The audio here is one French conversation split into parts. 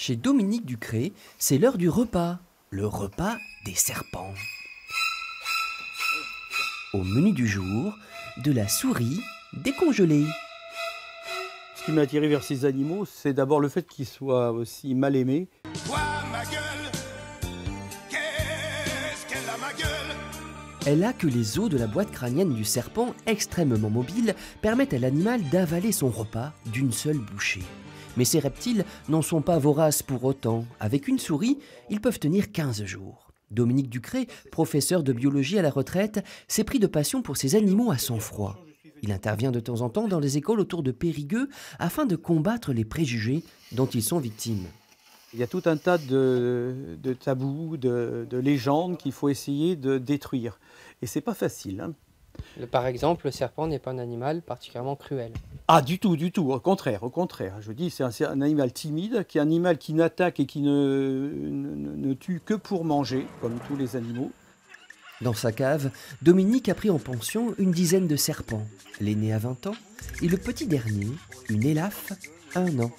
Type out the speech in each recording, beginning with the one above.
Chez Dominique Ducré, c'est l'heure du repas, le repas des serpents. Au menu du jour, de la souris décongelée. Ce qui m'a attiré vers ces animaux, c'est d'abord le fait qu'ils soient aussi mal aimés. Toi, ma gueule, qu'est-ce qu'elle a ma gueule? Elle a que les os de la boîte crânienne du serpent, extrêmement mobile, permettent à l'animal d'avaler son repas d'une seule bouchée. Mais ces reptiles n'en sont pas voraces pour autant. Avec une souris, ils peuvent tenir 15 jours. Dominique Ducré, professeur de biologie à la retraite, s'est pris de passion pour ces animaux à sang-froid. Il intervient de temps en temps dans les écoles autour de Périgueux afin de combattre les préjugés dont ils sont victimes. Il y a tout un tas de tabous, de légendes qu'il faut essayer de détruire. Et c'est pas facile, hein. Par exemple, le serpent n'est pas un animal particulièrement cruel. Ah, du tout, au contraire. Je dis, c'est un animal timide, qui est un animal qui n'attaque et qui ne tue que pour manger, comme tous les animaux. Dans sa cave, Dominique a pris en pension une dizaine de serpents. L'aîné a 20 ans et le petit dernier, une élaphe, 1 an.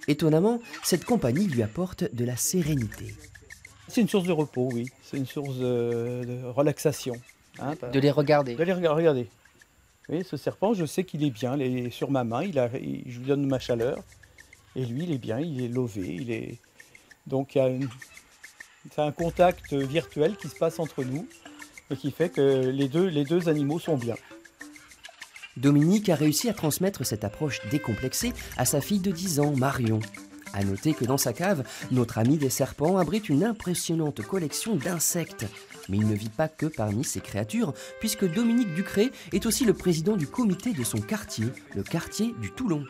Étonnamment, cette compagnie lui apporte de la sérénité. C'est une source de repos, oui. C'est une source de relaxation. Hein, De les regarder. de les regarder. Vous voyez, ce serpent, je sais qu'il est bien. Il est sur ma main, je lui donne ma chaleur. Et lui, il est bien, il est lové. Donc, c'est un contact virtuel qui se passe entre nous et qui fait que les deux animaux sont bien. Dominique a réussi à transmettre cette approche décomplexée à sa fille de 10 ans, Marion. À noter que dans sa cave, notre ami des serpents abrite une impressionnante collection d'insectes. Mais il ne vit pas que parmi ces créatures, puisque Dominique Ducré est aussi le président du comité de son quartier, le quartier du Toulon.